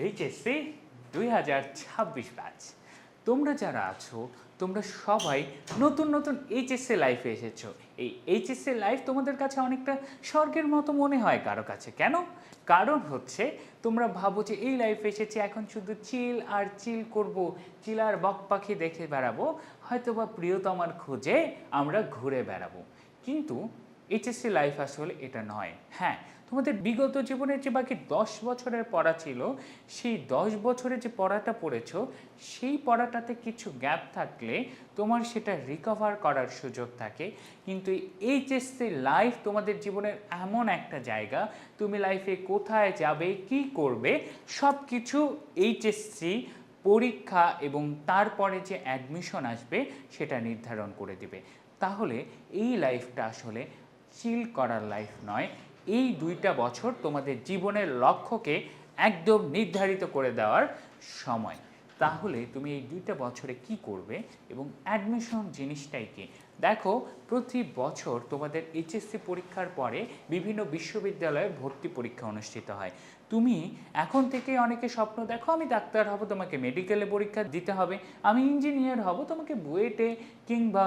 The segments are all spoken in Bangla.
HSC 2026 batch. তোমরা যারা আছো তোমরা সবাই নতুন নতুন এইচএসসি লাইফে এসেছো। এই এইচএসসি লাইফ তোমাদের কাছে অনেকটা স্বর্গের মতো মনে হয় কারো কাছে। কেন? কারণ হচ্ছে তোমরা ভাবো যে এই লাইফে এসেছি, এখন শুধু চিল আর চিল করব, চিল আর বক পাখি দেখে বেড়াবো, হয়তো বা প্রিয়তমার খোঁজে আমরা ঘুরে বেড়াবো। কিন্তু এইচএসসি লাইফ আসলে এটা নয়। হ্যাঁ, তোমাদের বিগত জীবনের যে বাকি 10 বছরের পড়া ছিল, সেই 10 বছরে যে পড়াটা পড়েছো, সেই পড়াটাতে কিছু গ্যাপ থাকলে তোমার সেটা রিকভার করার সুযোগ থাকে। কিন্তু এই এইচএসসি লাইফ তোমাদের জীবনের এমন একটা জায়গা, তুমি লাইফে কোথায় যাবে, কি করবে, সব কিছু এইচএসসি পরীক্ষা এবং তারপরে যে অ্যাডমিশন আসবে সেটা নির্ধারণ করে দিবে। তাহলে এই লাইফটা আসলে চিল করার লাইফ নয়। এই 2টা বছর তোমাদের জীবনের লক্ষ্যকে একদম নির্ধারিত করে দেওয়ার সময়। তাহলে তুমি এই 2টা বছরে কি করবে এবং অ্যাডমিশন জিনিসটাই কি? দেখো, প্রতি বছর তোমাদের এইচএসসি পরীক্ষার পরে বিভিন্ন বিশ্ববিদ্যালয়ে ভর্তি পরীক্ষা অনুষ্ঠিত হয়। তুমি এখন থেকে অনেকে স্বপ্ন দেখো, আমি ডাক্তার হব, তোমাকে মেডিকেলে পরীক্ষা দিতে হবে। আমি ইঞ্জিনিয়ার হব, তোমাকে বুয়েটে কিংবা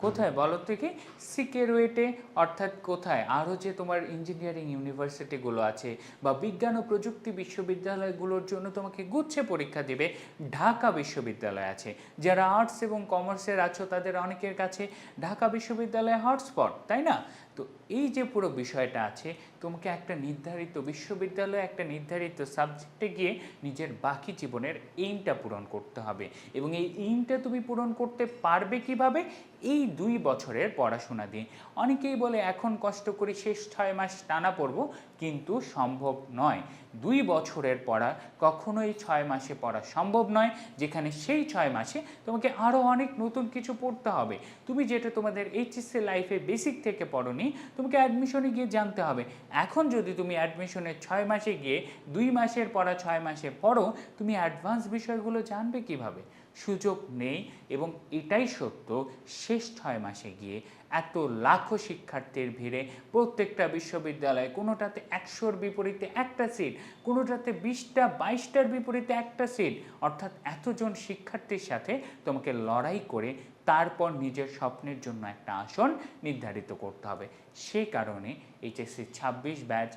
কোথায় বলো থেকে সিকেরুয়েটে, অর্থাৎ কোথায় আরও যে তোমার ইঞ্জিনিয়ারিং ইউনিভার্সিটিগুলো আছে বা বিজ্ঞান ও প্রযুক্তি বিশ্ববিদ্যালয়গুলোর জন্য তোমাকে গুচ্ছে পরীক্ষা দিবে ঢাকা বিশ্ববিদ্যালয় আছে। যারা আর্টস এবং কমার্সের আছো তাদের অনেকের কাছে ঢাকা বিশ্ববিদ্যালয় হটস্পট, তাই না? তো এই যে পুরো বিষয়টা আছে, তোমাকে একটা নির্ধারিত বিশ্ববিদ্যালয়ে একটা নির্ধারিত সাবজেক্টে গিয়ে নিজের বাকি জীবনের এইমটা পূরণ করতে হবে। এবং এই এইমটা তুমি পূরণ করতে পারবে কিভাবে? এই 2 বছরের পড়াশোনা দিয়ে। অনেকেই বলে এখন কষ্ট করি, শেষ 6 মাস টানা পড়ব, কিন্তু সম্ভব নয়। 2 বছরের পড়া কখনোই 6 মাসে পড়া সম্ভব নয়, যেখানে সেই 6 মাসে তোমাকে আরও অনেক নতুন কিছু পড়তে হবে। তুমি যেটা তোমাদের এইচএসসি লাইফে বেসিক থেকে পড়োনি, তোমাকে অ্যাডমিশনে গিয়ে জানতে হবে। এখন যদি তুমি অ্যাডমিশনের 6 মাসে গিয়ে 2 মাসের পড়া 6 মাসে পড়ো, তুমি অ্যাডভান্স বিষয়গুলো জানবে কিভাবে? সুযোগ নেই। এবং এটাই সত্য, শেষ 6 মাসে গিয়ে এত লাখো শিক্ষার্থীর ভিড়ে প্রত্যেকটা বিশ্ববিদ্যালয়ে কোনোটাতে 100-র বিপরীতে একটা সিট, কোনোটাতে 20টা 22টার বিপরীতে একটা সিট, অর্থাৎ এতজন শিক্ষার্থীর সাথে তোমাকে লড়াই করে তারপর নিজের স্বপ্নের জন্য একটা আসন নির্ধারিত করতে হবে। সেই কারণে এইচএসসি 26 ব্যাচ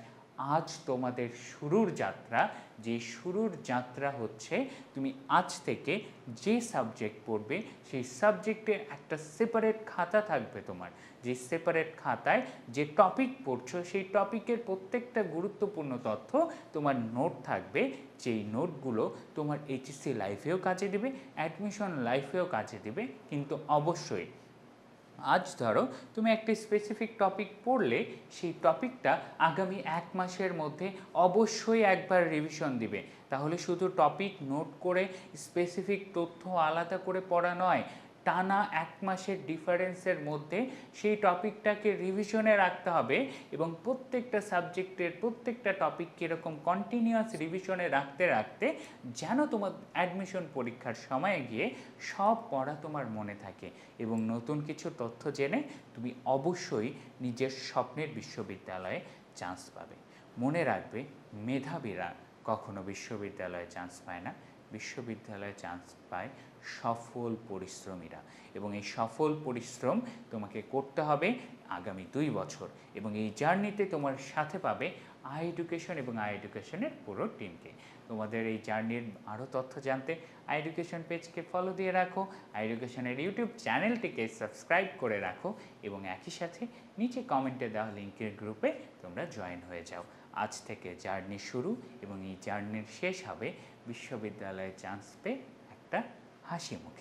আজ তোমাদের শুরুর যাত্রা। যে শুরুর যাত্রা হচ্ছে, তুমি আজ থেকে যে সাবজেক্ট পড়বে সেই সাবজেক্টের একটা সেপারেট খাতা থাকবে তোমার। যে সেপারেট খাতায় যে টপিক পড়ছো সেই টপিকের প্রত্যেকটা গুরুত্বপূর্ণ তথ্য তোমার নোট থাকবে। যেই নোটগুলো তোমার এইচএসসি লাইফেও কাজে দিবে, অ্যাডমিশন লাইফেও কাজে দিবে। কিন্তু অবশ্যই আজ ধরো তুমি একটা স্পেসিফিক টপিক পড়লে, সেই টপিকটা আগামী 1 মাসের মধ্যে অবশ্যই একবার রিভিশন দিবে। তাহলে শুধু টপিক নোট করে স্পেসিফিক তথ্য আলাদা করে পড়া নয়, টানা 1 মাসের ডিফারেন্সের মধ্যে সেই টপিকটাকে রিভিশনে রাখতে হবে। এবং প্রত্যেকটা সাবজেক্টের প্রত্যেকটা টপিককে এরকম কন্টিনিউয়াস রিভিশনে রাখতে রাখতে যেন তোমার অ্যাডমিশন পরীক্ষার সময়ে গিয়ে সব পড়া তোমার মনে থাকে এবং নতুন কিছু তথ্য জেনে তুমি অবশ্যই নিজের স্বপ্নের বিশ্ববিদ্যালয়ে চান্স পাবে। মনে রাখবে, মেধাবীরা কখনো বিশ্ববিদ্যালয়ে চান্স পায় না, বিশ্ববিদ্যালয়ে চান্স পায় সফল পরিশ্রমীরা। এবং এই সফল পরিশ্রম তোমাকে করতে হবে আগামী 2 বছর। এবং এই জার্নিতে তোমার সাথে পাবে আই এডুকেশন এবং আই এডুকেশনের পুরো টিমকে। তোমাদের এই জার্নির আরও তথ্য জানতে আই এডুকেশন পেজকে ফলো দিয়ে রাখো, আই এডুকেশনের ইউটিউব চ্যানেলটিকে সাবস্ক্রাইব করে রাখো এবং একই সাথে নিচে কমেন্টে দেওয়া লিঙ্কের গ্রুপে তোমরা জয়েন হয়ে যাও। আজ থেকে জার্নি শুরু এবং এই জার্নির শেষ হবে বিশ্ববিদ্যালয়ে চান্স পেয়ে একটা হাসি মুখে।